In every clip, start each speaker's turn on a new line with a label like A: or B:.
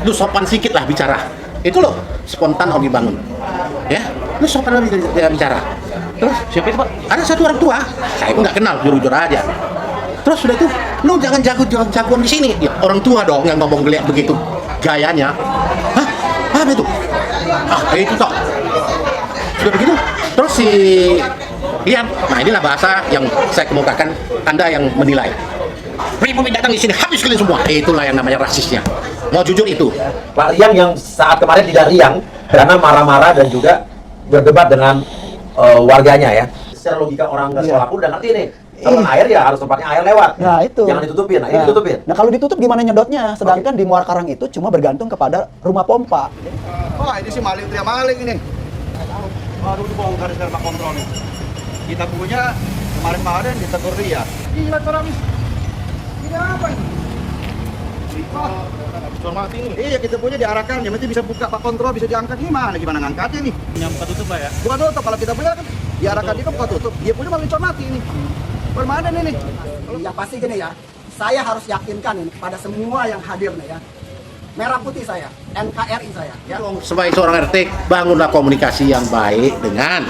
A: lu sopan sedikit lah bicara. Itu loh, spontan Odi bangun. Ya, lu sopan lah bicara. Terus
B: Siapa itu, Pak?
A: ada satu orang tua, saya pun nggak kenal, jujur aja. Terus sudah itu, lu jangan jagoan di sini. Ya, orang tua dong yang ngomong geliat begitu, gayanya. Hah? Apa itu? Ah, itu toh. Sudah begitu, terus si lihat. Nah, inilah bahasa yang saya kemukakan, Anda yang menilai. Pribumi datang di sini, habis kalian semua. Itulah yang namanya rasisnya. Mau jujur itu.
C: Pak Riang yang saat kemarin tidak riang karena marah-marah dan juga berdebat dengan warganya ya. Secara logika orang nggak sekolah pun udah ngerti nih. Saluran air ya harus tempatnya air lewat.
D: Nah, itu.
C: Jangan ditutupin. Nah, ini ditutupin.
D: Nah, kalau ditutup gimana nyedotnya? Sedangkan di Muara Karang itu cuma bergantung kepada rumah pompa.
E: Wah, ini sih maling teriak maling ini. Baru dibongkar dari Pak Kontrol nih. Kita punya kemarin-kemarin ditegur dia. Gila orang. Ini apa ini? Jual mati ini. Iya, kita punya diarahkan, yang penting bisa buka Pak Kontrol, bisa diangkat. Gimana ngangkatnya nih?
B: Yang buka tutup, Pak ya?
E: Bukan tutup, kalau kita punya kan diarahkan dia kan buka tutup. Dia punya malah dijual mati ini. Permanen ini.
F: Ya pasti gini ya, saya harus yakinkan ini kepada semua yang hadir nih ya. Merah putih saya, NKRI saya ya.
A: Sebagai seorang RT, bangunlah komunikasi yang baik dengan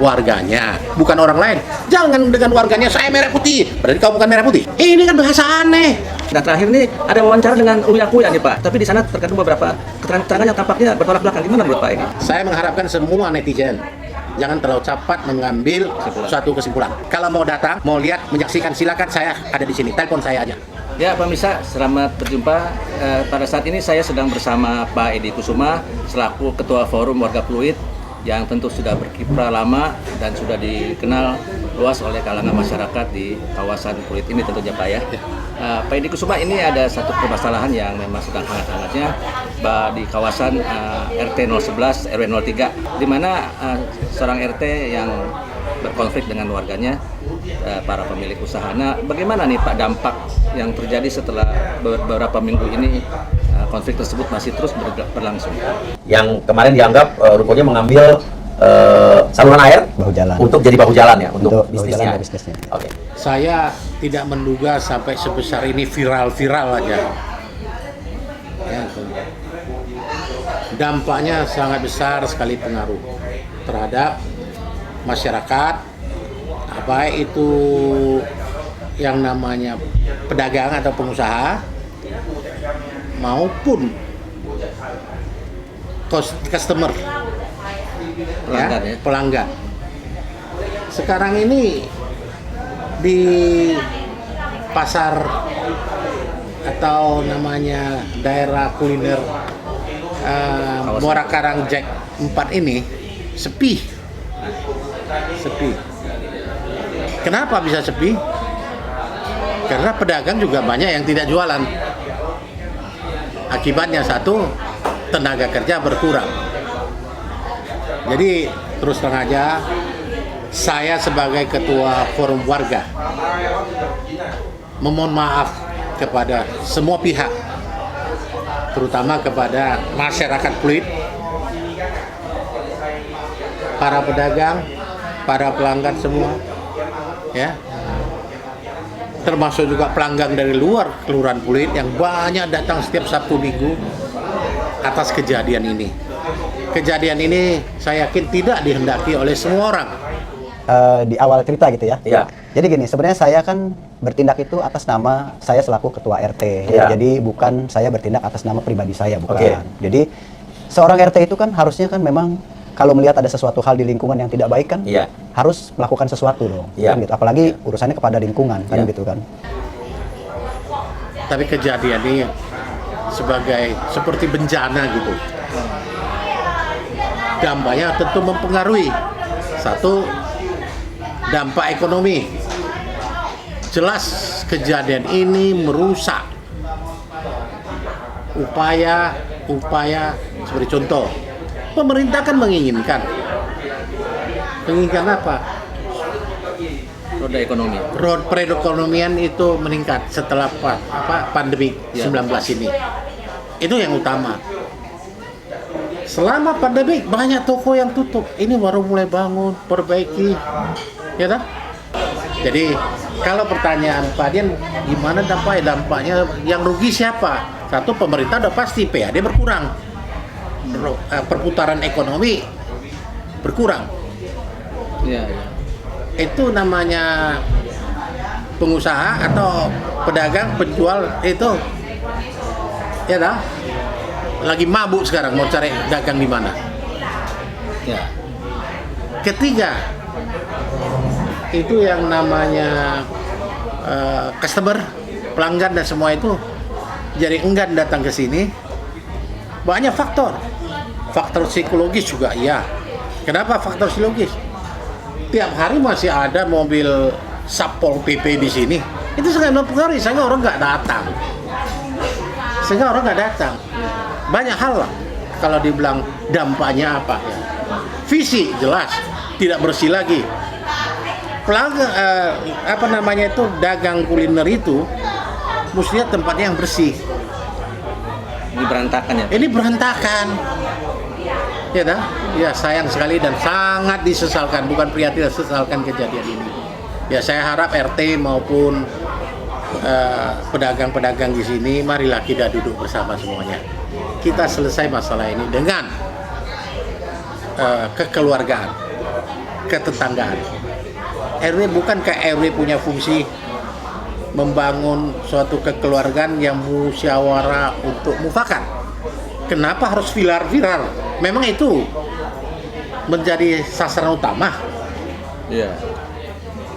A: warganya, bukan orang lain. Jangan dengan warganya, saya merah putih, berarti kau bukan merah putih. Ini kan bahasa aneh.
B: Nah, terakhir ini ada wawancara dengan Uya Kuya nih, Pak. Tapi di sana terkandung beberapa keterangan yang tampaknya bertolak belakang. Gimana menurut Pak ini?
A: Saya mengharapkan semua netizen jangan terlalu cepat mengambil suatu kesimpulan. Kalau mau datang, mau lihat, menyaksikan, silakan, saya ada di sini. Telepon saya aja.
B: Ya, Pak Misa, selamat berjumpa. Pada saat ini saya sedang bersama Pak Edi Kusuma selaku Ketua Forum Warga Pluit yang tentu sudah berkiprah lama dan sudah dikenal luas oleh kalangan masyarakat di kawasan Pluit ini tentunya, Pak ya. Pak Edi Kusuma, ini ada satu permasalahan yang memang sedang hangat-hangatnya di kawasan RT 011 RW 03, di mana seorang RT yang berkonflik dengan warganya, para pemilik usaha. Nah, bagaimana nih Pak dampak yang terjadi setelah beberapa minggu ini konflik tersebut masih terus berlangsung?
C: Yang kemarin dianggap rukonya mengambil saluran air
D: Bahu jalan.
C: untuk jadi bahu jalan ya, untuk
D: Untuk bahu
C: bisnisnya.
D: jalan dan bisnisnya.
C: Oke.
A: Saya tidak menduga sampai sebesar ini viral-viral aja. Ya, dampaknya sangat besar sekali pengaruh terhadap masyarakat, baik itu yang namanya pedagang atau pengusaha maupun customer,
B: Pelanggan, ya?
A: Pelanggan. Sekarang ini di pasar atau namanya daerah kuliner Muara Karang Jack 4 ini sepi. Kenapa bisa sepi? Karena pedagang juga banyak yang tidak jualan. Akibatnya satu, tenaga kerja berkurang. Jadi terus terang aja, saya sebagai ketua forum warga memohon maaf kepada semua pihak, terutama kepada masyarakat Pluit, para pedagang, para pelanggan semua, ya, termasuk juga pelanggan dari luar Kelurahan Pluit yang banyak datang setiap Sabtu Minggu atas kejadian ini. Kejadian ini saya yakin tidak dihendaki oleh semua orang.
D: Di awal cerita gitu ya.
C: Iya.
D: Jadi gini, sebenarnya saya kan bertindak itu atas nama saya selaku ketua RT.
C: Iya.
D: Jadi bukan saya bertindak atas nama pribadi saya, bukan.
C: Oke.
D: Jadi seorang RT itu kan harusnya kan memang kalau melihat ada sesuatu hal di lingkungan yang tidak baik kan,
C: Iya.
D: harus melakukan sesuatu dong.
C: Iya.
D: Kan gitu. Apalagi urusannya kepada lingkungan kan
C: Iya.
D: gitu kan.
A: Tapi kejadian ini seperti bencana gitu. Dampaknya tentu mempengaruhi. Satu, dampak ekonomi. Jelas kejadian ini merusak upaya seperti contoh, pemerintah kan menginginkan apa?
B: Roda ekonomi.
A: Perekonomian itu meningkat setelah pandemi
B: Ya.
A: 19 ini. Itu yang utama. Selama pandemi banyak toko yang tutup. Ini baru mulai bangun, perbaiki, ya tak? Jadi kalau pertanyaan Pak Dian, gimana dampaknya? Dampaknya yang rugi siapa? Satu, pemerintah udah pasti PAD berkurang, perputaran ekonomi berkurang.
B: Iya, iya.
A: Itu namanya pengusaha atau pedagang penjual itu ya dah lagi mabuk sekarang mau cari dagang di mana.
B: Ya.
A: Ketiga, itu yang namanya customer, pelanggan dan semua itu jadi enggan datang ke sini. Banyak faktor psikologis juga ya. Kenapa faktor psikologis? Tiap hari masih ada mobil Satpol PP di sini. Itu sangat mempengaruhi, sehingga orang nggak datang. Banyak hal lah. Kalau dibilang dampaknya apa ya? Visi jelas tidak bersih lagi. Dagang kuliner itu mestinya tempatnya yang bersih.
B: Ini berantakan ya.
A: Ini berantakan. Ya dah, ya sayang sekali dan sangat disesalkan, bukan prihatin, sesalkan kejadian ini. Ya saya harap RT maupun pedagang-pedagang di sini, marilah kita duduk bersama semuanya. Kita selesai masalah ini dengan kekeluargaan, ketetanggaan. RW bukankah RW punya fungsi membangun suatu kekeluargaan yang musyawarah untuk mufakat? Kenapa harus viral? Memang itu menjadi sasaran utama.
B: Iya.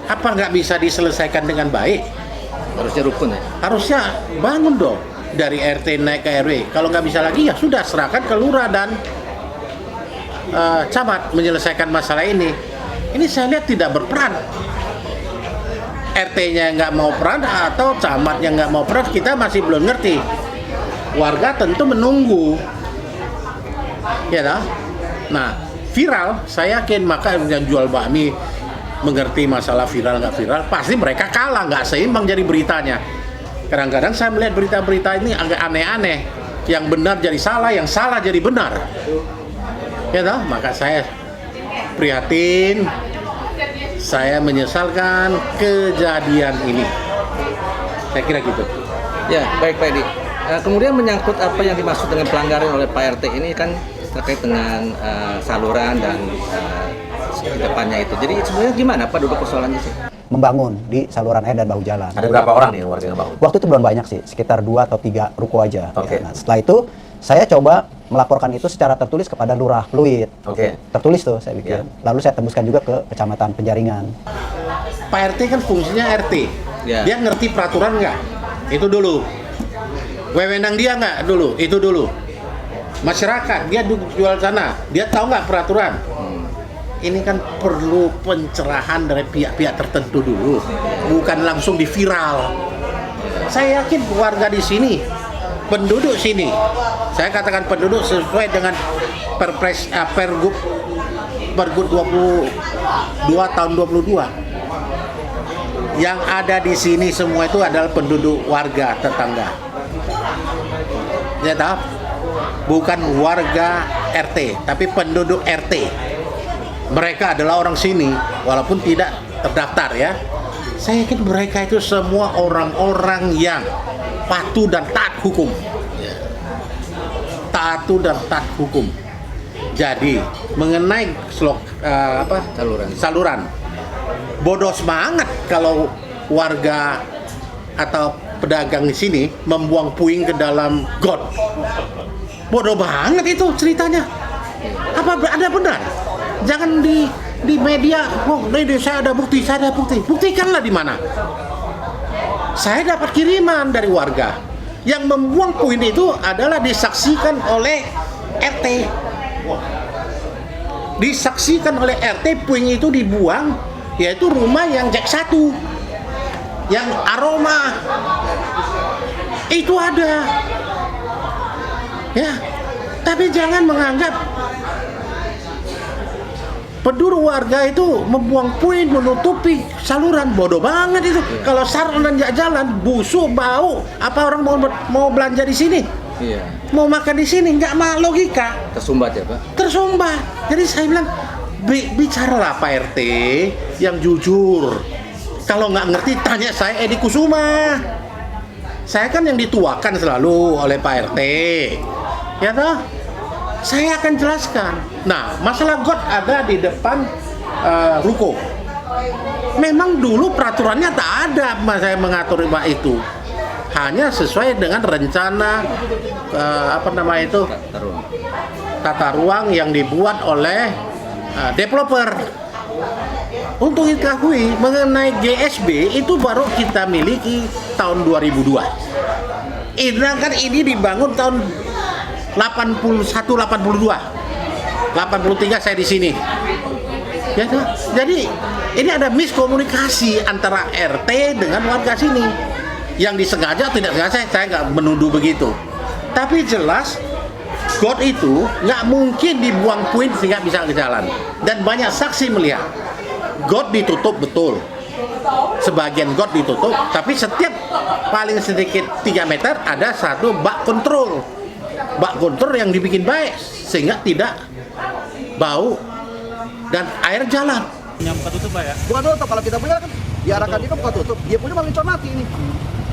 A: Apa nggak bisa diselesaikan dengan baik?
B: Harusnya rukun ya.
A: Harusnya bangun dong dari RT naik ke RW. Kalau nggak bisa lagi ya sudah serahkan ke lurah dan camat menyelesaikan masalah ini. Ini saya lihat tidak berperan. RT-nya nggak mau peran atau camatnya nggak mau peran, kita masih belum ngerti. Warga tentu menunggu, ya dah. Nah, viral, saya yakin maka yang jual bakmi mengerti masalah viral nggak viral, pasti mereka kalah, nggak seimbang jadi beritanya. Kadang-kadang saya melihat berita-berita ini agak aneh-aneh, yang benar jadi salah, yang salah jadi benar. Ya dah, maka saya prihatin, saya menyesalkan kejadian ini. Saya kira gitu.
B: Ya, baik Pak Edi. Kemudian menyangkut apa yang dimaksud dengan pelanggaran oleh Pak RT ini kan terkait dengan saluran dan depannya itu. Jadi sebenarnya gimana Pak duduk persoalannya sih?
D: Membangun di saluran air dan bahu jalan.
C: Ada berapa orang nih warga yang bangun?
D: Waktu itu belum banyak sih, sekitar 2 atau 3 ruko aja.
C: Oke.
D: Ya. Nah, setelah itu saya coba melaporkan itu secara tertulis kepada Lurah Pluit.
C: Oke.
D: Tertulis tuh saya bikin. Lalu saya tembuskan juga ke Kecamatan Penjaringan.
A: Pak RT kan fungsinya RT.
B: Ya.
A: Dia ngerti peraturan nggak? Itu dulu. Wewenang dia nggak dulu? Itu dulu. Masyarakat, dia jual sana, dia tahu nggak peraturan? Ini kan perlu pencerahan dari pihak-pihak tertentu dulu, bukan langsung diviral. Saya yakin warga di sini, penduduk sini, saya katakan penduduk sesuai dengan Perpres Pergub 22 tahun 22. Yang ada di sini semua itu adalah penduduk warga tetangga. Ya tahu? Bukan warga RT, tapi penduduk RT. Mereka adalah orang sini, walaupun tidak terdaftar ya. Saya yakin mereka itu semua orang-orang yang patuh dan taat hukum. Jadi mengenai saluran, bodoh semangat kalau warga atau pedagang di sini membuang puing ke dalam got. Bodoh banget itu ceritanya. Apa ada benar? Jangan di media, saya ada bukti. Buktikanlah di mana. Saya dapat kiriman dari warga yang membuang puing itu adalah disaksikan oleh RT. Disaksikan oleh RT puing itu dibuang, yaitu rumah yang Jack 1, yang aroma itu ada. Ya, tapi jangan menganggap penduduk warga itu membuang puing menutupi saluran. Bodoh banget itu. Kalau saluran jalan busuk bau, apa orang mau belanja di sini?
B: Iya.
A: Mau makan di sini nggak logika.
B: Tersumbat ya Pak?
A: Tersumbat. Jadi saya bilang bicaralah Pak RT yang jujur. Kalau nggak ngerti tanya saya Edi Kusuma. Saya kan yang dituakan selalu oleh Pak RT, ya toh. Saya akan jelaskan. Nah, masalah got ada di depan ruko. Memang dulu peraturannya tak ada, saya mengatur itu. Hanya sesuai dengan rencana tata ruang yang dibuat oleh developer. Untuk diketahui mengenai GSB itu baru kita miliki tahun 2002. Sedangkan ini dibangun tahun 81-82. 83 saya di sini. Ya, jadi ini ada miskomunikasi antara RT dengan warga sini. Yang disengaja tidak sengaja saya nggak menuduh begitu. Tapi jelas got itu nggak mungkin dibuang puing sehingga bisa ke jalan. Dan banyak saksi melihat got ditutup betul. Sebagian got ditutup, tapi setiap paling sedikit 3 meter ada satu bak kontrol. Bak kontrol yang dibikin baik sehingga tidak bau dan air jalan.
E: Bukan tutup, kalau kita punya kan diarahkan dia kan bukan tutup. Dia punya malah mati ini.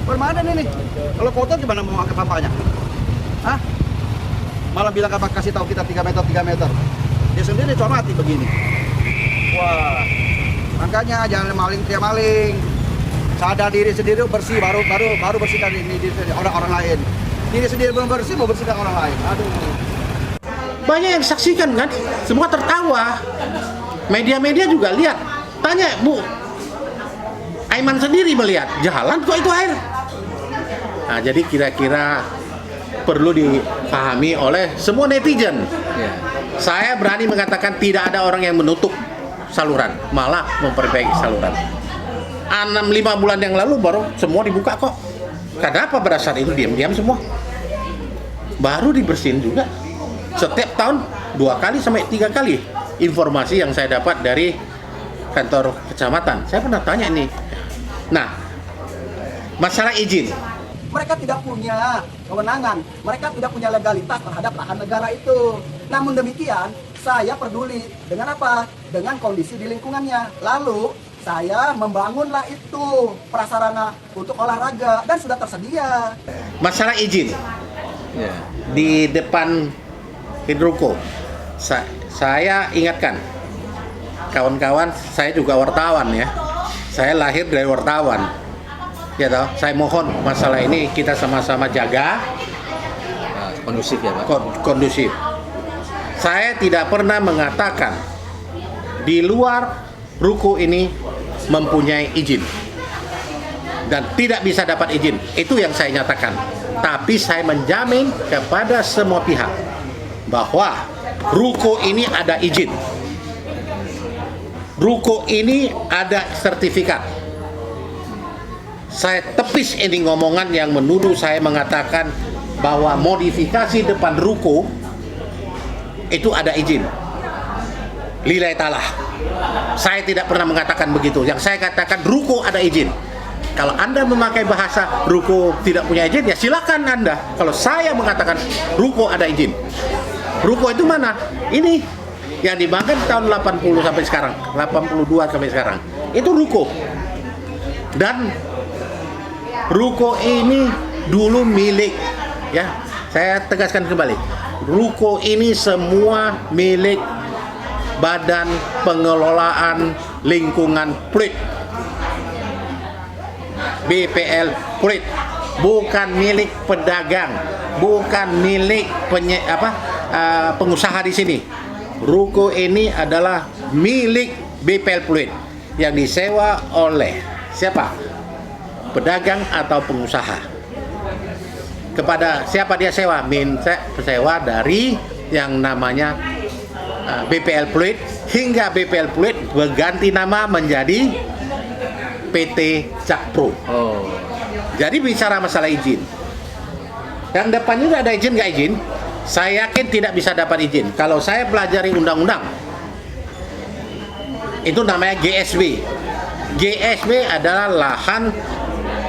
E: Permanen ini. Kalau kotor gimana mau pakai pampanya? Hah? Malah bilang apa kasih tahu kita 3 meter. Dia sendiri mati begini. Wah. Makanya jangan maling teriak maling. Sadar diri sendiri bersih baru bersihkan ini orang lain. Diri sendiri belum bersih mau bersihkan orang lain. Aduh.
A: Banyak yang saksikan kan, semua tertawa. Media-media juga lihat. Tanya Bu, Aiman sendiri melihat jalan kok itu air. Nah, jadi kira-kira perlu dipahami oleh semua netizen. Saya berani mengatakan tidak ada orang yang menutup saluran, malah memperbaiki saluran. 5 bulan yang lalu baru semua dibuka kok. Kenapa pada saat itu diam-diam semua? Baru dibersihin juga. Setiap tahun 2 kali sampai 3 kali informasi yang saya dapat dari kantor kecamatan. Saya pernah tanya ini. Nah, masalah izin.
F: Mereka tidak punya kewenangan, mereka tidak punya legalitas terhadap lahan negara itu. Namun demikian, saya peduli dengan apa? Dengan kondisi di lingkungannya. Lalu saya membangunlah itu prasarana untuk olahraga dan sudah tersedia.
A: Masalah izin di depan Hidroko, saya ingatkan kawan-kawan, saya juga wartawan ya. Saya lahir dari wartawan. Ya toh, saya mohon masalah ini kita sama-sama jaga
B: Kondusif ya Pak?
A: kondusif. Saya tidak pernah mengatakan di luar ruko ini mempunyai izin dan tidak bisa dapat izin. Itu yang saya nyatakan. Tapi saya menjamin kepada semua pihak bahwa ruko ini ada izin. Ruko ini ada sertifikat. Saya tepis ini ngomongan yang menuduh saya mengatakan bahwa modifikasi depan ruko itu ada izin. Lillahi ta'ala. Saya tidak pernah mengatakan begitu. Yang saya katakan ruko ada izin. Kalau Anda memakai bahasa ruko tidak punya izin, ya silakan Anda. Kalau saya mengatakan ruko ada izin. Ruko itu mana? Ini yang dibangun tahun 80 sampai sekarang, 82 sampai sekarang. Itu ruko. Dan ruko ini dulu milik, ya, saya tegaskan kembali, ruko ini semua milik Badan Pengelolaan Lingkungan Pluit, BPL Pluit, bukan milik pedagang, bukan milik pengusaha di sini. Ruko ini adalah milik BPL Pluit yang disewa oleh siapa? Pedagang atau pengusaha. Kepada siapa dia sewa? Minta sewa dari yang namanya BPL Pluit, hingga BPL Pluit berganti nama menjadi PT Jakpro. Jadi bicara masalah izin. Yang depannya ada izin nggak izin? Saya yakin tidak bisa dapat izin. Kalau saya pelajari undang-undang, itu namanya GSB. GSB adalah lahan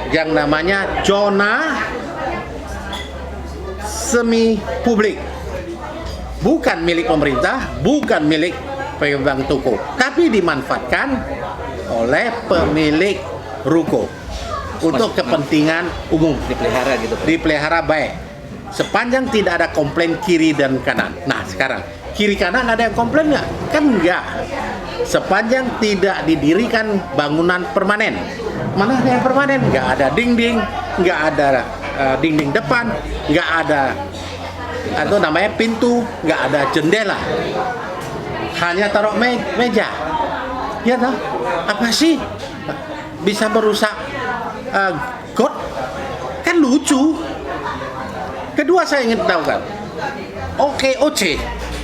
A: yang namanya zona semi publik, bukan milik pemerintah, bukan milik pemegang toko, tapi dimanfaatkan oleh pemilik ruko. untuk kepentingan umum.
B: Dipelihara gitu Pak.
A: Dipelihara baik. Sepanjang tidak ada komplain kiri dan kanan. Nah sekarang, kiri kanan ada yang komplain nggak? Kan enggak. Sepanjang tidak didirikan bangunan permanen. Mana ada yang permanen? Nggak ada dinding, nggak ada dinding depan, nggak ada atau namanya pintu, nggak ada jendela. Hanya taruh meja. Ya toh? Apa sih? Bisa merusak got? Kan lucu. Kedua saya ingin tahu kan, OKOC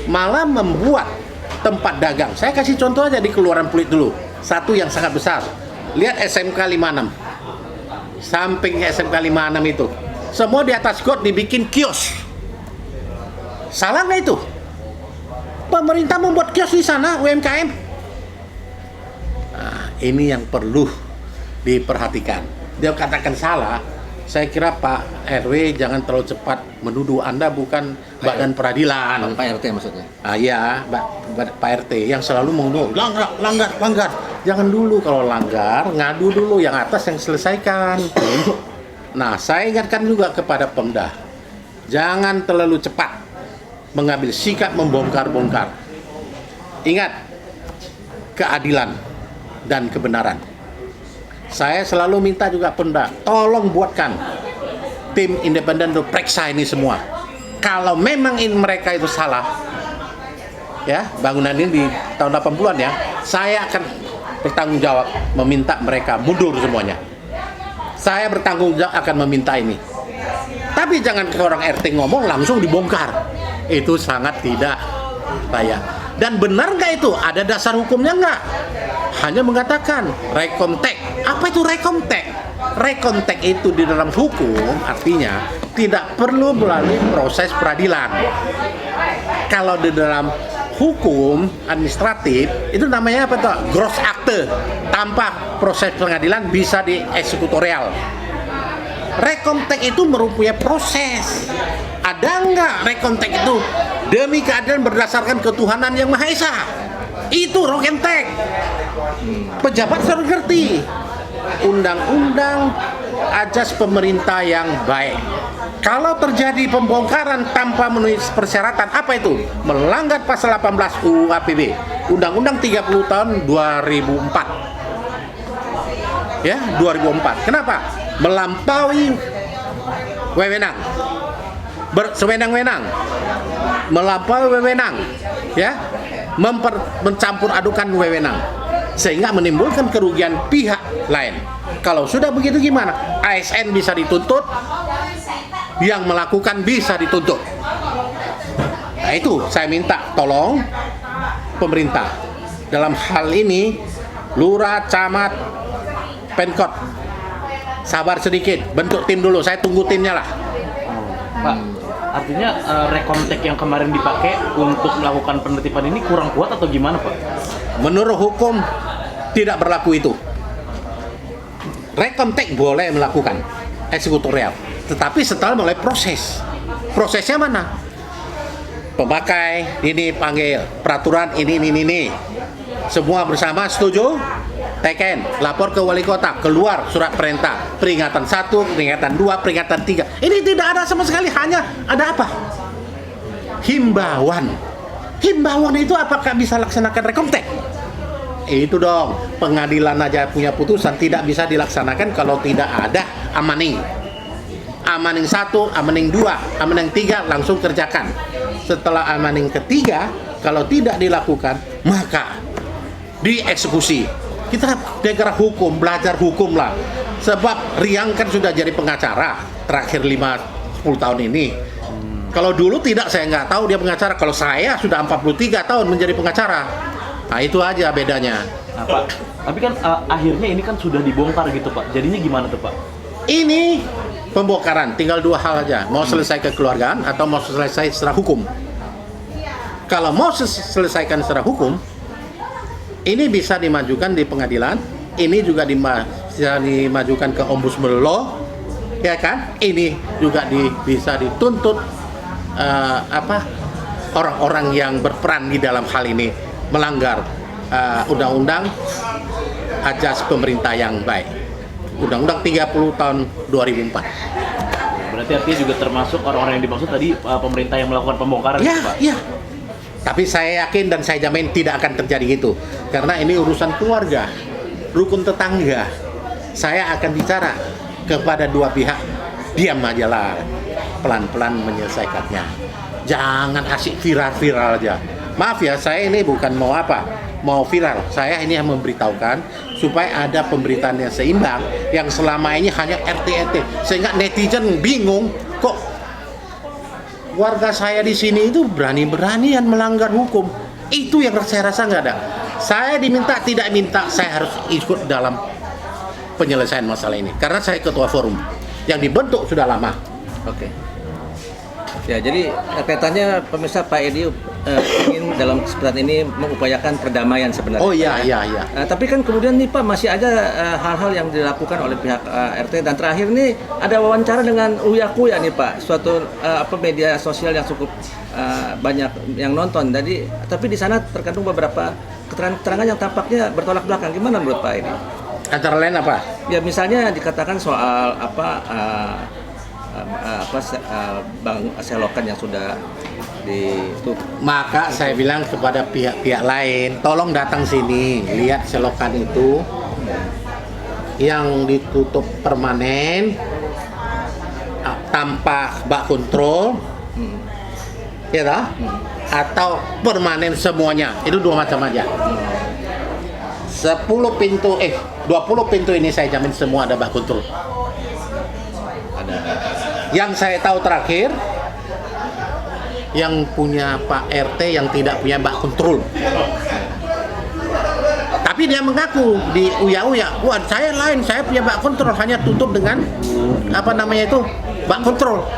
A: malah membuat tempat dagang. Saya kasih contoh aja di Keluaran Pluit dulu. Satu yang sangat besar. Lihat SMK 56. Samping SMK 56 itu. Semua di atas got dibikin kios. Salah nggak itu? Pemerintah membuat kios di sana, UMKM. Nah, ini yang perlu diperhatikan. Dia katakan salah. Saya kira Pak RW jangan terlalu cepat menuduh Anda bukan badan peradilan.
B: Pak RT maksudnya.
A: Ya, Pak RT yang selalu menuduh langgar. Jangan dulu kalau langgar, ngadu dulu yang atas yang selesaikan. Nah, saya ingatkan juga kepada Pemda, jangan terlalu cepat mengambil sikap membongkar-bongkar. Ingat, keadilan dan kebenaran. Saya selalu minta juga Pemda, tolong buatkan tim independen untuk periksa ini semua. Kalau memang mereka itu salah, ya bangunan ini di tahun 80-an ya, saya akan bertanggung jawab meminta mereka mundur semuanya. Saya bertanggung jawab akan meminta ini. Tapi jangan ke orang RT ngomong langsung dibongkar. Itu sangat tidak layak. Dan benar nggak itu? Ada dasar hukumnya nggak? Hanya mengatakan rekontek. Apa itu rekontek? Rekontek itu di dalam hukum artinya tidak perlu melalui proses peradilan. Kalau di dalam hukum administratif itu namanya apa tuh? Gross akte. Tanpa proses pengadilan bisa di eksekutorial. Rekontek itu merupakan proses. Ada nggak rekontek itu demi keadilan berdasarkan ketuhanan yang Maha Esa? Itu rekontek. Pejabat harus ngerti undang-undang ajas pemerintah yang baik. Kalau terjadi pembongkaran tanpa memenuhi persyaratan, apa itu? Melanggar pasal 18 UU APB, Undang-Undang 30 tahun 2004. Ya, 2004. Kenapa? Melampaui wewenang. Bersewenang-wenang. Melampaui wewenang, ya. Mencampur adukan wewenang sehingga menimbulkan kerugian pihak lain. Kalau sudah begitu gimana? ASN bisa dituntut, yang melakukan bisa dituntut. Nah itu saya minta tolong pemerintah dalam hal ini, lurah, camat, Pemkot sabar sedikit, bentuk tim dulu, saya tunggu timnya lah.
G: Pak, artinya rekontek yang kemarin dipakai untuk melakukan penertiban ini kurang kuat atau gimana Pak?
A: Menurut hukum tidak berlaku itu. Rekontek boleh melakukan eksekutorial, tetapi setelah mulai proses. Prosesnya mana? Pemakai ini panggil, peraturan ini. Semua bersama setuju? Teken, lapor ke wali kota, keluar surat perintah, peringatan 1, peringatan 2, peringatan 3. Ini tidak ada sama sekali, hanya ada apa? Himbauan. Himbauan itu apakah bisa laksanakan rekontek? Itu dong, pengadilan aja punya putusan tidak bisa dilaksanakan kalau tidak ada amaning. Amaning 1, amaning 2, amaning 3 langsung kerjakan. Setelah amaning ketiga, kalau tidak dilakukan, maka dieksekusi. Kita negara hukum, belajar hukum lah. Sebab Riang kan sudah jadi pengacara terakhir 5-10 tahun ini. Kalau dulu tidak, saya nggak tahu dia pengacara. Kalau saya sudah 43 tahun menjadi pengacara. Nah itu aja bedanya.
G: Nah, Pak, tapi kan akhirnya ini kan sudah dibongkar gitu Pak. Jadinya gimana tuh Pak?
A: Ini pembongkaran, tinggal dua hal aja. Mau selesai kekeluargaan atau mau selesai secara hukum. Kalau mau selesaikan secara hukum, ini bisa dimajukan di pengadilan, ini juga bisa dimajukan ke ombudsman law, ya kan? Ini juga bisa dituntut orang-orang yang berperan di dalam hal ini melanggar undang-undang ajas pemerintah yang baik. Undang-Undang 30 tahun 2004.
G: Berarti artinya juga termasuk orang-orang yang dimaksud tadi pemerintah yang melakukan pembongkaran,
A: Ya,
G: Pak?
A: ya. Tapi saya yakin dan saya jamin tidak akan terjadi gitu. Karena ini urusan keluarga, rukun tetangga. Saya akan bicara kepada dua pihak, diam aja lah. Pelan-pelan menyelesaikannya. Jangan asik viral-viral aja. Maaf ya, saya ini bukan mau viral. Saya ini yang memberitahukan supaya ada pemberitaan yang seimbang, yang selama ini hanya RT, sehingga netizen bingung kok warga saya di sini itu berani-beranian melanggar hukum. Itu yang saya rasa nggak ada. Saya diminta, tidak minta, saya harus ikut dalam penyelesaian masalah ini. Karena saya ketua forum yang dibentuk sudah lama.
B: Oke. Ya, jadi kaitannya pemirsa, Pak Edi ingin dalam kesempatan ini mengupayakan perdamaian sebenarnya.
A: Oh iya, iya, iya.
B: Tapi kan kemudian nih Pak, masih ada hal-hal yang dilakukan oleh pihak RT, dan terakhir nih ada wawancara dengan Uya Kuya nih Pak, suatu media sosial yang cukup banyak yang nonton. Tapi di sana terkandung beberapa keterangan yang tampaknya bertolak belakang. Gimana menurut Pak Edi?
A: Antara lain apa?
B: Ya misalnya dikatakan soal bank selokan yang sudah ditutup.
A: Maka saya bilang kepada pihak-pihak lain, tolong datang sini, lihat selokan itu yang ditutup permanen tanpa bak kontrol, ya toh? Atau permanen semuanya. Itu dua macam aja. 20 pintu ini saya jamin semua ada bak kontrol. Yang saya tahu terakhir, yang punya Pak RT yang tidak punya bak kontrol. Tapi dia mengaku di Uya-Uya, wah saya lain, saya punya bak kontrol, hanya tutup dengan bak kontrol.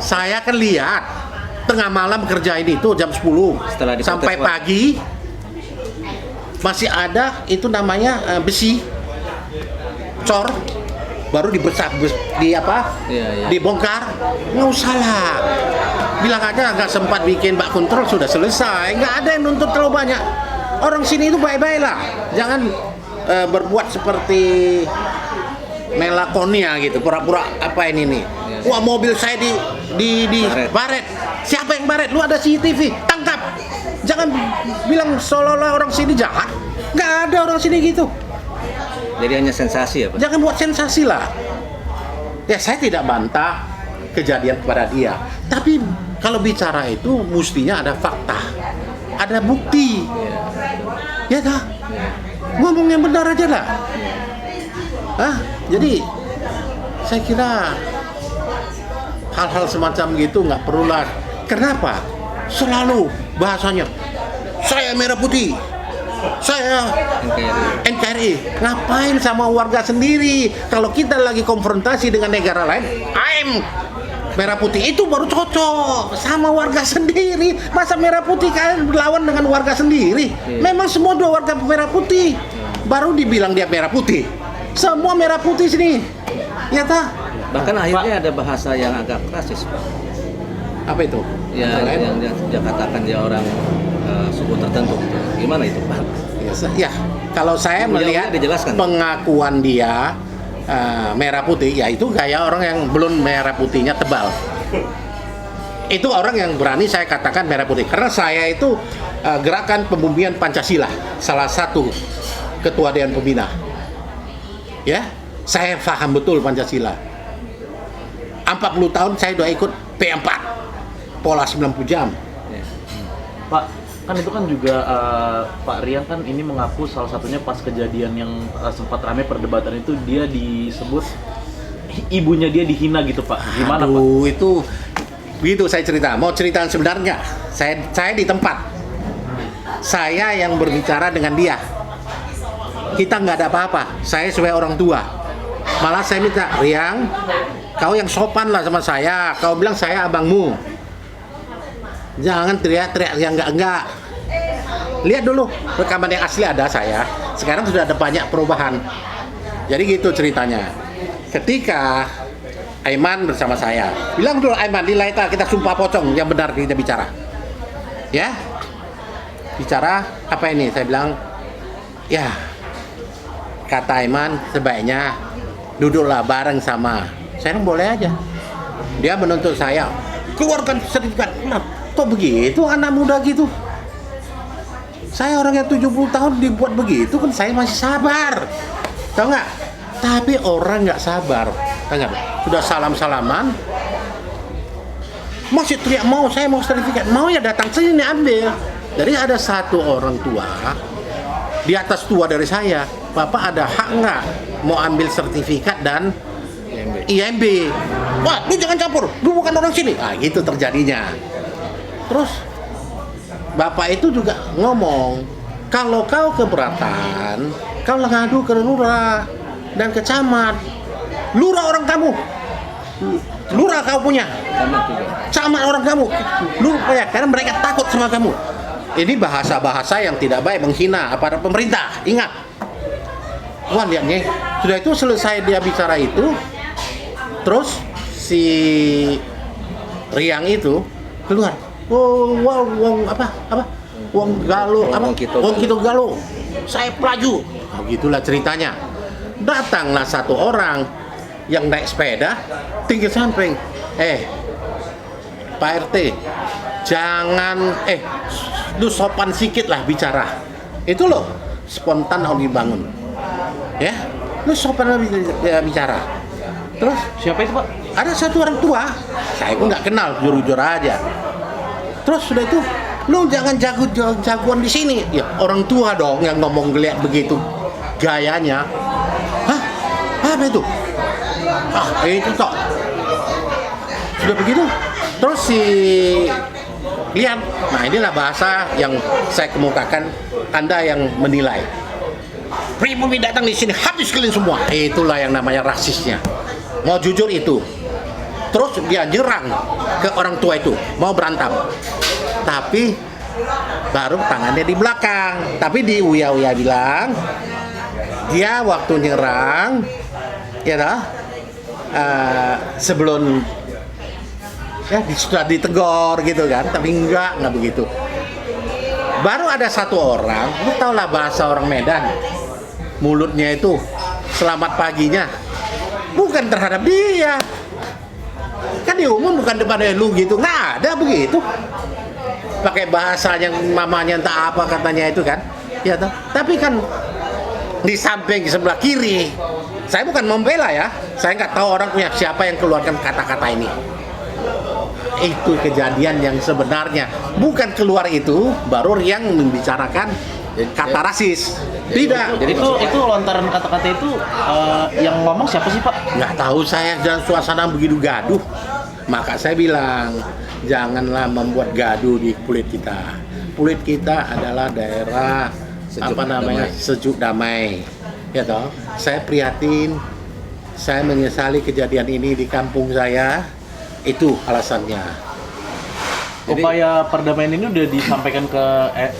A: Saya kan lihat tengah malam kerjain itu jam 10 sampai pagi masih ada itu namanya besi cor, baru dibongkar. Nggak usah lah, bilang aja nggak sempat bikin bak kontrol, sudah selesai. Nggak ada yang nuntut terlalu banyak. Orang sini itu baik-baik lah, jangan berbuat seperti melakonia gitu, pura-pura apa ini nih. Wah, mobil saya di baret. Siapa yang baret? Lu ada CCTV, tangkap. Jangan bilang seolah-olah orang sini jahat. Nggak ada orang sini gitu.
B: Jadi hanya sensasi ya Pak?
A: Jangan buat sensasi lah. Ya saya tidak bantah kejadian kepada dia. Tapi kalau bicara itu mestinya ada fakta, ada bukti. Ya dah. Ngomong yang benar aja lah. Jadi saya kira hal-hal semacam gitu nggak perlulah. Kenapa? Selalu bahasanya saya merah putih, saya NKRI. Ngapain sama warga sendiri? Kalau kita lagi konfrontasi dengan negara lain, I'm merah putih, itu baru cocok sama warga sendiri. Masa merah putih kalian berlawan dengan warga sendiri? Memang semua dua warga merah putih, baru dibilang dia merah putih. Semua merah putih sini, ya tak?
B: Bahkan akhirnya ada bahasa yang agak rasis Pak.
A: Apa itu?
B: Yang dia katakan dia orang suku tertentu. Gimana itu Pak?
A: Ya, kalau saya melihat pengakuan dia merah putih, ya itu gaya orang yang belum merah putihnya tebal. Itu orang yang berani saya katakan merah putih. Karena saya itu gerakan pembumian Pancasila, salah satu ketua Dewan Pembina. Ya, saya paham betul Pancasila. 40 tahun saya udah ikut P4, pola 90 jam.
G: Pak, kan itu kan juga Pak Rian kan ini mengaku salah satunya pas kejadian yang sempat ramai perdebatan itu dia disebut ibunya dia dihina gitu Pak. Gimana Pak?
A: Itu begitu saya cerita. Mau cerita sebenarnya, saya di tempat. Saya yang berbicara dengan dia. Kita nggak ada apa-apa. Saya sebagai orang tua. Malah saya minta, Riang, kau yang sopan lah sama saya. Kau bilang saya abangmu. Jangan teriak-teriak yang enggak. Lihat dulu rekaman yang asli ada saya. Sekarang sudah ada banyak perubahan. Jadi gitu ceritanya. Ketika Aiman bersama saya, bilang dulu Aiman, nilai kita sumpah pocong yang benar kita bicara. Ya, bicara apa ini? Saya bilang, ya kata Aiman sebaiknya duduklah bareng sama saya, boleh aja. Dia menuntut saya keluarkan sertifikat. Nah, kok begitu anak muda gitu? Saya orang yang 70 tahun dibuat begitu kan saya masih sabar, tahu nggak? Tapi orang nggak sabar, tahu nggak? Sudah salam-salaman, masih teriak saya mau sertifikat, mau ya datang sini ambil. Jadi ada satu orang tua di atas tua dari saya, Bapak ada hak nggak mau ambil sertifikat dan IMB? Wah, lu jangan campur, lu bukan orang sini. Ah, gitu terjadinya. Terus Bapak itu juga ngomong, kalau kau keberatan, kau ngadu ke lurah dan ke camat. Lurah orang kamu, lurah kau punya, camat orang kamu, lurah ya, karena mereka takut sama kamu. Ini bahasa-bahasa yang tidak baik, menghina aparat pemerintah. Ingat. Wah, lihat nih, sudah itu selesai dia bicara itu, terus si Riang itu keluar. Wong Galo, Wong Kito Galo. Saya pelaju. Nah, gitulah ceritanya. Datanglah satu orang yang naik sepeda, tinggi samping. Pak RT, jangan lu sopan sikit lah bicara. Itu loh, spontan harus dibangun. Ya, lu sopan bicara. Terus
G: Siapa itu, Pak?
A: ada satu orang tua, saya pun nggak kenal, jujur aja. Terus sudah itu, lu jangan jagoan di sini. Ya, orang tua dong yang ngomong geliat begitu gayanya. Hah? Apa itu? Itu kok. Sudah begitu. Terus si lihat, nah inilah bahasa yang saya kemukakan, Anda yang menilai. Pribumi datang di sini, habis kalian semua. Itulah yang namanya rasisnya. Mau jujur itu. Terus dia nyerang ke orang tua itu, mau berantem. Tapi baru tangannya di belakang. Tapi di Uya bilang, dia waktu nyerang, ya dah, sebelum ya sudah ditegur gitu kan, tapi enggak begitu. Baru ada satu orang, lu tau lah bahasa orang Medan, mulutnya itu selamat paginya bukan terhadap dia, kan di umum bukan depan lu gitu, nggak ada begitu, pakai bahasa yang mamanya entah apa katanya itu kan, ya toh. Tapi kan di samping sebelah kiri, saya bukan membela ya, saya nggak tahu orang punya siapa yang keluarkan kata-kata ini. Itu kejadian yang sebenarnya, bukan keluar itu baru yang membicarakan kata rasis. Tidak.
G: Jadi itu lontaran kata-kata itu yang ngomong siapa sih, Pak?
A: Nggak tahu saya, dan suasana begitu gaduh. Maka saya bilang, janganlah membuat gaduh di kulit kita. Kulit kita adalah daerah sejuk damai. Ya toh. Saya prihatin, saya menyesali kejadian ini di kampung saya. Itu alasannya.
G: Upaya perdamaian ini udah disampaikan ke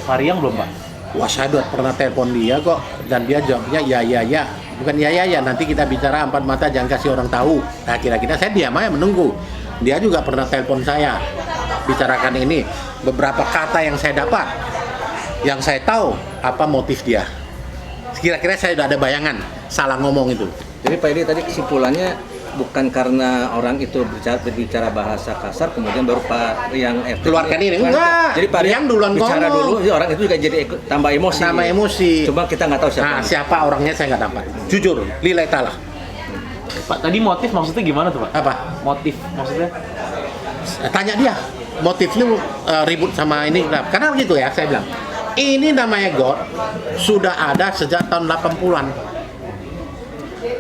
G: Pak Riang belum, Pak?
A: Wah, saya udah pernah telepon dia kok, dan dia jawabnya ya, bukan ya, nanti kita bicara empat mata, jangan kasih orang tahu. Nah, kira-kira saya diam aja menunggu. Dia juga pernah telepon saya, bicarakan ini, beberapa kata yang saya dapat, yang saya tahu apa motif dia. Kira-kira saya udah ada bayangan, salah ngomong itu.
B: Jadi Pak Edi tadi kesimpulannya bukan karena orang itu berbicara bahasa kasar kemudian baru Pak Riang
A: keluarkan ini, enggak.
B: Jadi Pak Riang
A: duluan
B: bicara
A: ngomong.
B: dulu, orang itu juga jadi tambah emosi. Cuma kita nggak tahu siapa.
A: Nah, siapa orangnya saya nggak dapat. Jujur, lillahi ta'ala.
G: Pak, tadi motif maksudnya gimana tuh, Pak?
A: Apa?
G: Motif maksudnya?
A: Tanya dia, motif lu ribut sama ini. Nah, karena begitu ya, saya bilang. Ini namanya God sudah ada sejak tahun 80-an.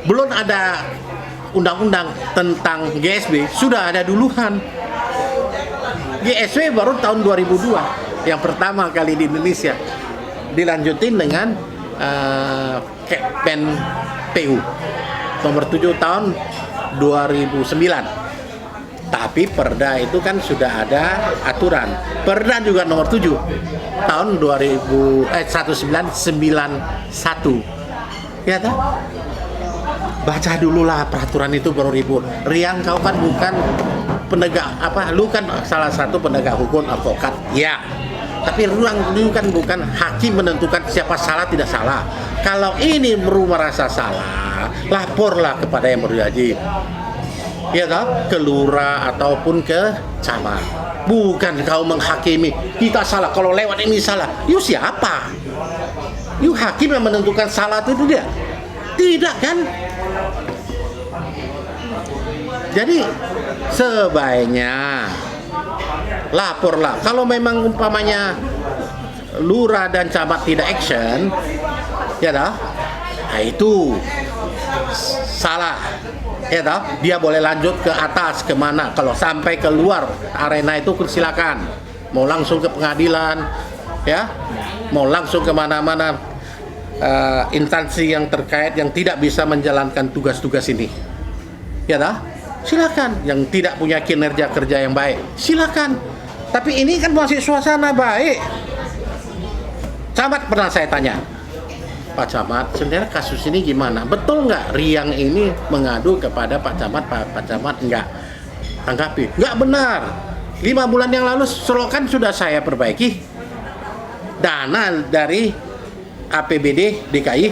A: Belum ada undang-undang tentang GSB, sudah ada duluan. GSB baru tahun 2002, yang pertama kali di Indonesia. Dilanjutin dengan Pen PU nomor 7 tahun 2009. Tapi Perda itu kan sudah ada aturan. Perda juga nomor 7 tahun 1991. Ya toh? Baca dulu lah peraturan itu baru ribut. Riang, kau kan bukan penegak lu kan salah satu penegak hukum, advokat. Ya. Tapi lu kan bukan hakim menentukan siapa salah tidak salah. Kalau ini merasa salah, laporlah kepada yang berwajib. Ya toh, ke lurah ataupun ke camat. Bukan kau menghakimi, kita salah, kalau lewat ini salah. You siapa? You hakim yang menentukan salah itu dia? Tidak kan? Jadi sebaiknya laporlah. Kalau memang umpamanya lurah dan camat tidak action, ya toh, nah itu salah. Ya toh, dia boleh lanjut ke atas kemana. Kalau sampai keluar arena itu silakan. Mau langsung ke pengadilan, ya, mau langsung kemana-mana instansi yang terkait yang tidak bisa menjalankan tugas-tugas ini. Ya toh, silakan. Yang tidak punya kinerja kerja yang baik, silakan. Tapi ini kan masih suasana baik. Camat pernah saya tanya, Pak Camat, sebenarnya kasus ini gimana? Betul nggak Riang ini mengadu kepada Pak Camat? Pak Camat nggak tanggapi. Nggak benar. 5 bulan yang lalu selokan sudah saya perbaiki. Dana dari APBD DKI,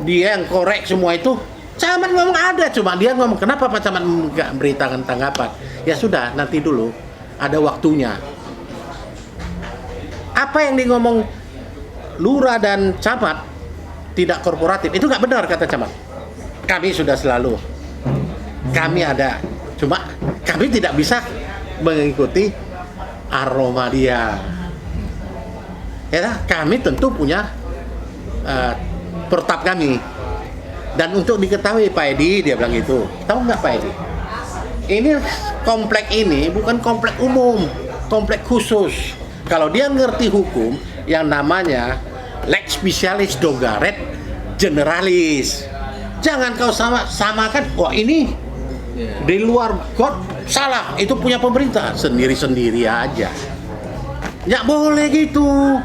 A: dia yang korek semua itu. Camat ngomong ada, cuma dia ngomong kenapa Pak Camat nggak beritakan tanggapan? Ya sudah, nanti dulu, ada waktunya. Apa yang di ngomong lurah dan camat tidak korporatif, itu nggak benar kata camat. Kami sudah selalu, kami ada, cuma kami tidak bisa mengikuti aroma dia. Ya, kami tentu punya pertap kami. Dan untuk diketahui Pak Edi, dia bilang gitu. Tahu nggak Pak Edi? Ini komplek ini bukan komplek umum, komplek khusus. Kalau dia ngerti hukum, yang namanya lex specialis dogaret generalis. Jangan kau samakan, wah ini di luar God salah, itu punya pemerintah. Sendiri-sendiri aja. Nggak boleh gitu.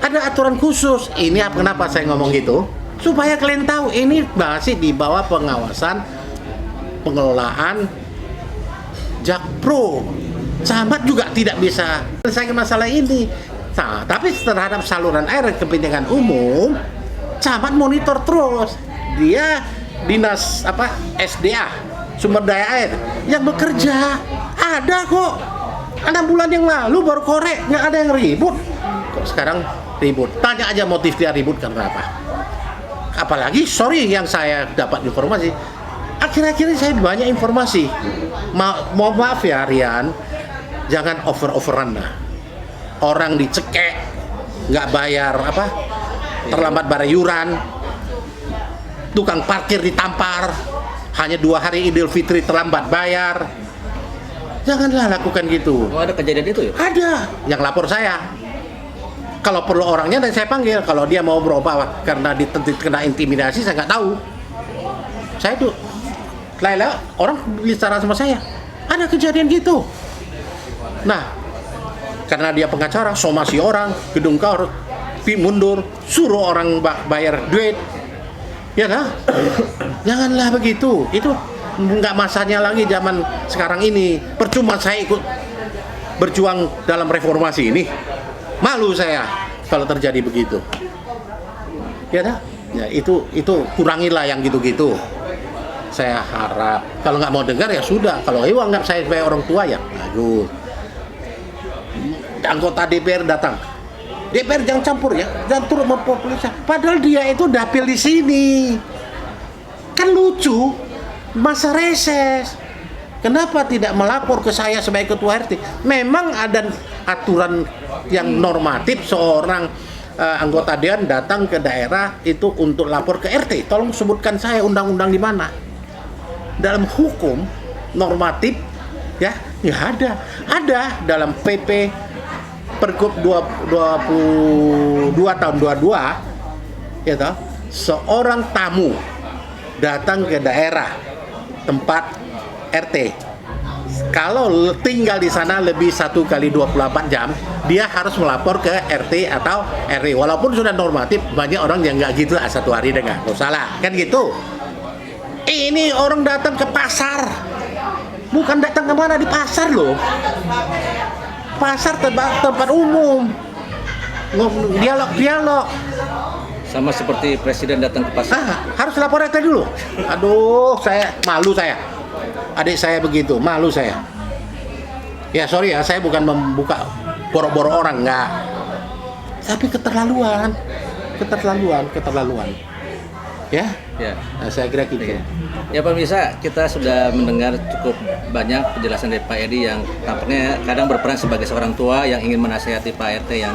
A: Ada aturan khusus. Ini kenapa saya ngomong gitu? Supaya kalian tahu ini masih di bawah pengawasan pengelolaan Jakpro. Camat juga tidak bisa selesaikan masalah ini. Nah, tapi terhadap saluran air kepentingan umum, camat monitor terus. Dia dinas SDA, sumber daya air yang bekerja. Ada kok. 6 bulan yang lalu baru korek, nggak ada yang ribut. Kok sekarang ribut? Tanya aja motif dia ribut karena apa. Apalagi, sorry yang saya dapat informasi, akhir-akhir ini saya banyak informasi. Mohon maaf ya Rian, jangan over-overan lah. Orang dicekek, nggak bayar terlambat bayar iuran, tukang parkir ditampar, hanya 2 hari Idul Fitri terlambat bayar. Janganlah lakukan gitu.
B: Oh, ada kejadian itu ya?
A: Ada, yang lapor saya. Kalau perlu orangnya dan saya panggil. Kalau dia mau berubah karena kena intimidasi, saya nggak tahu. Saya tuh Laila orang bicara sama saya, ada kejadian gitu. Nah, karena dia pengacara, somasi orang, gedung kau mundur, suruh orang bayar duit. Ya kan? Janganlah begitu. Itu nggak masanya lagi zaman sekarang ini. Percuma saya ikut berjuang dalam reformasi ini. Malu saya kalau terjadi begitu. Ya dah. Ya itu kurangilah yang gitu-gitu. Saya harap kalau nggak mau dengar ya sudah. Kalau anggap saya sebagai orang tua ya bagus. Anggota DPR datang. DPR jangan campur ya, jangan turut mempopulisasi. Padahal dia itu dapil di sini. Kan lucu. Masa reses. Kenapa tidak melapor ke saya sebagai ketua RT? Memang ada aturan yang normatif seorang anggota dewan datang ke daerah itu untuk lapor ke RT. Tolong sebutkan saya undang-undang di mana. Dalam hukum normatif ya nggak ada. Ada dalam PP Pergub 22 tahun 22 ya toh, seorang tamu datang ke daerah tempat RT. Kalau tinggal di sana lebih 1 kali 24 jam, dia harus melapor ke RT atau RW. Walaupun sudah normatif, banyak orang yang nggak gitu 1 hari dengar. Oh, salah, kan gitu. Ini orang datang ke pasar, bukan datang kemana di pasar loh. Pasar tempat umum, dialog.
B: Sama seperti presiden datang ke pasar.
A: Harus lapor RT dulu. Aduh, malu saya. Adik saya begitu, malu saya. Ya sorry ya, saya bukan membuka borok-borok orang, enggak. Tapi keterlaluan. Ya?
B: Ya.
A: Nah, saya kira gitu.
B: Ya pemirsa, kita sudah mendengar cukup banyak penjelasan dari Pak Edi yang tampaknya kadang berperan sebagai seorang tua yang ingin menasihati Pak RT yang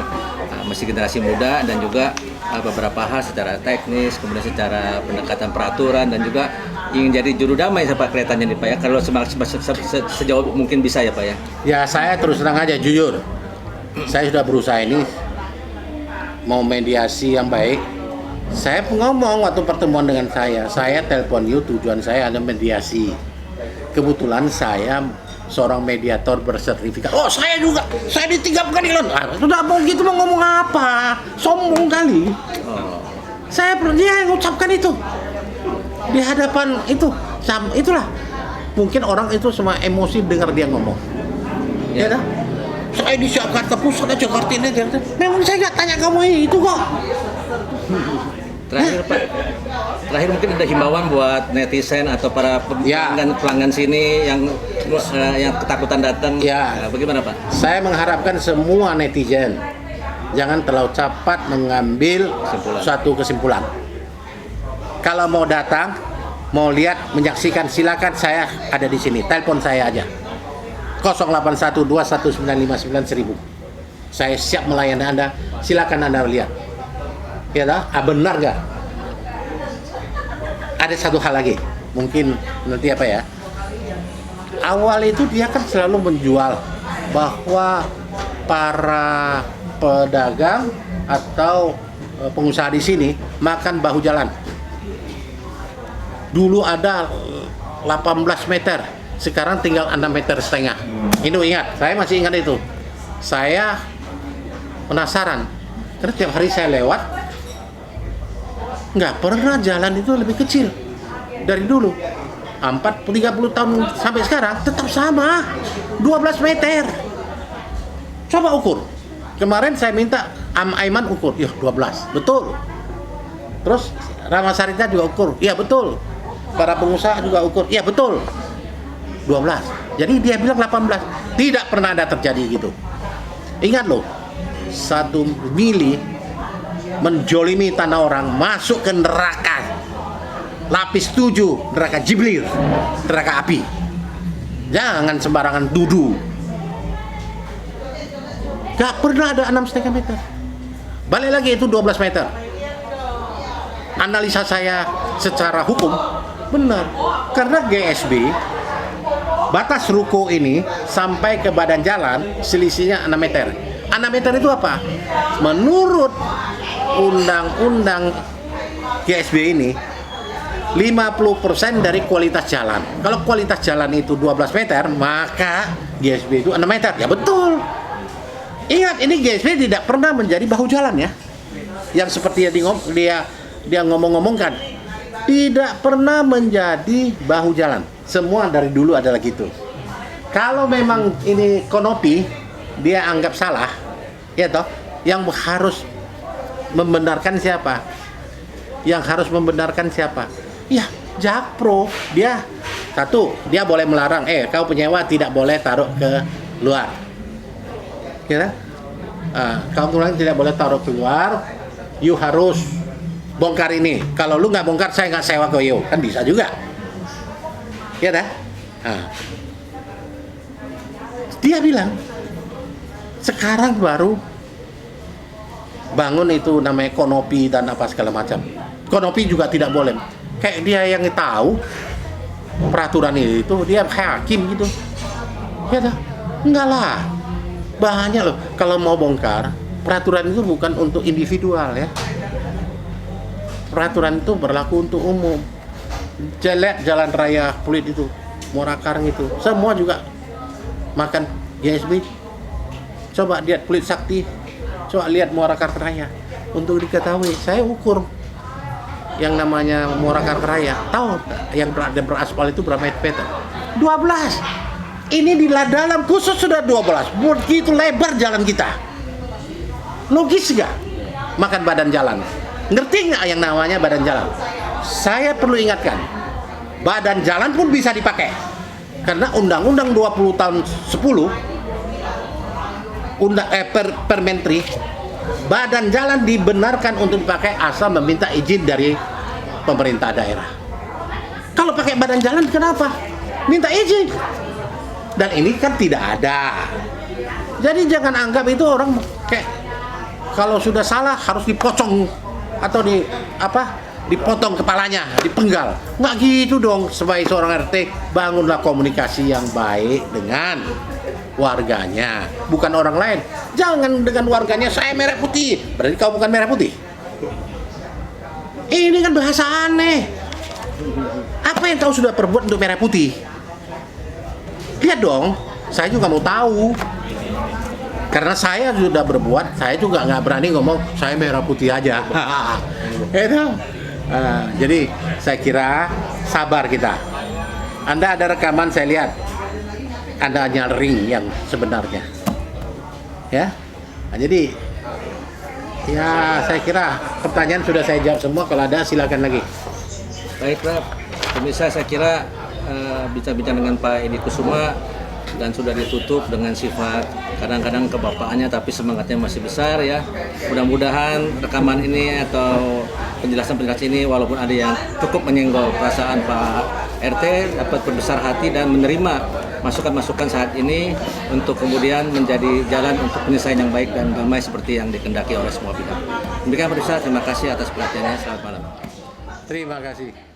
B: masih generasi muda, dan juga beberapa hal secara teknis, kemudian secara pendekatan peraturan, dan juga ingin jadi juru damai sama kelihatannya nih Pak ya, kalau sejauh mungkin bisa ya Pak ya.
A: Ya saya terus terang aja jujur, saya sudah berusaha ini mau mediasi yang baik. Saya ngomong waktu pertemuan dengan saya telepon you, tujuan saya ada mediasi. Kebetulan saya seorang mediator bersertifikat. Oh saya juga, saya di 3 pengadilan. Sudah mau gitu mau ngomong apa? Sombong kali. Dia yang ucapkan itu di hadapan itu, itulah. Mungkin orang itu semua emosi dengar dia ngomong. Ya dah. Saya di Jakarta Pusat, Jakarta ini. Memang saya nggak tanya kamu itu kok.
B: Terakhir Pak, mungkin ada himbauan buat netizen atau para pelanggan sini yang ketakutan datang.
A: Ya.
B: Bagaimana Pak?
A: Saya mengharapkan semua netizen jangan terlalu cepat mengambil suatu kesimpulan. Kalau mau datang, mau lihat, menyaksikan, silakan, saya ada di sini. Telepon saya aja. 081219591000. Saya siap melayani Anda. Silakan Anda lihat. Ya dah, benar nggak? Ada satu hal lagi, mungkin nanti apa ya? Awal itu dia kan selalu menjual bahwa para pedagang atau pengusaha di sini makan bahu jalan. Dulu ada 18 meter, sekarang tinggal 6,5 meter. Itu ingat, saya masih ingat itu. Saya penasaran, karena tiap hari saya lewat, nggak pernah jalan itu lebih kecil dari dulu. 30 tahun sampai sekarang tetap sama, 12 meter. Coba ukur. Kemarin saya minta Aiman ukur, ya 12, betul. Terus Rama Sarita juga ukur, iya betul. Para pengusaha juga ukur, iya betul. 12. Jadi dia bilang 18. Tidak pernah ada terjadi gitu. Ingat loh, 1 mili menjolimi tanah orang, masuk ke neraka lapis 7, neraka Jiblir, neraka api. Jangan sembarangan duduk. Gak pernah ada 6,5 meter. Balik lagi itu 12 meter. Analisa saya secara hukum benar, karena GSB batas ruko ini sampai ke badan jalan selisihnya 6 meter. 6 meter itu apa? Menurut undang-undang GSB ini 50% dari kualitas jalan. Kalau kualitas jalan itu 12 meter, maka GSB itu 6 meter. Ya betul. Ingat, ini GSB tidak pernah menjadi bahu jalan ya. Yang seperti dia ngomong-ngomongkan. Tidak pernah menjadi bahu jalan. Semua dari dulu adalah gitu. Kalau memang ini konopi, dia anggap salah, ya toh, yang harus membenarkan siapa? Yang harus membenarkan siapa? Ya, Jakpro. Dia boleh melarang, kau penyewa tidak boleh taruh ke luar. Kira? Kau tidak boleh taruh keluar. You harus bongkar ini. Kalau lu nggak bongkar, saya nggak sewa ke you. Kan bisa juga. Ya dah. Dia bilang sekarang baru bangun itu namanya konopi dan apa segala macam. Konopi juga tidak boleh. Kayak dia yang tahu peraturan itu, dia hakim gitu. Ya dah, enggak lah. Banyak loh. Kalau mau bongkar, peraturan itu bukan untuk individual ya. Peraturan itu berlaku untuk umum. Jalan raya Pluit itu, Muara Karang itu, semua juga makan GSB. Coba lihat Pluit Sakti, coba lihat Muara Karang Raya. Untuk diketahui, saya ukur yang namanya Muara Karang Raya. Tahu yang beraspal itu berapa meter? 12. Ini di dalam khusus sudah 12. Begitu lebar jalan kita. Logis nggak? Makan badan jalan. Ngerti nggak yang namanya badan jalan? Saya perlu ingatkan, badan jalan pun bisa dipakai. Karena Undang-Undang 20 tahun 10, Permentri, badan jalan dibenarkan untuk dipakai asal meminta izin dari pemerintah daerah. Kalau pakai badan jalan kenapa? Minta izin. Dan ini kan tidak ada. Jadi jangan anggap itu orang kayak kalau sudah salah harus dipocong atau dipotong kepalanya, dipenggal. Nggak gitu dong. Sebagai seorang RT, bangunlah komunikasi yang baik dengan warganya, bukan orang lain. Jangan dengan warganya saya merah putih, berarti kau bukan merah putih. Ini kan bahasa aneh. Apa yang kau sudah perbuat untuk merah putih? Lihat dong, saya juga mau tahu. Karena saya sudah berbuat, saya juga nggak berani ngomong saya merah putih aja. Itu. Jadi saya kira sabar kita. Anda ada rekaman saya lihat, Anda nyaring yang sebenarnya. Ya, jadi ya saya kira pertanyaan sudah saya jawab semua. Kalau ada silakan lagi.
B: Baik Pak, pemirsa saya kira bincang-bincang dengan Pak Edi Kusuma dan sudah ditutup dengan sifat kadang-kadang kebapaannya tapi semangatnya masih besar ya. Mudah-mudahan rekaman ini atau penjelasan-penjelasan ini walaupun ada yang cukup menyenggol perasaan Pak RT dapat berbesar hati dan menerima masukan-masukan saat ini untuk kemudian menjadi jalan untuk penyelesaian yang baik dan damai seperti yang dikehendaki oleh semua pihak. Demikian pemirsa, terima kasih atas perhatiannya. Selamat malam.
A: Terima kasih.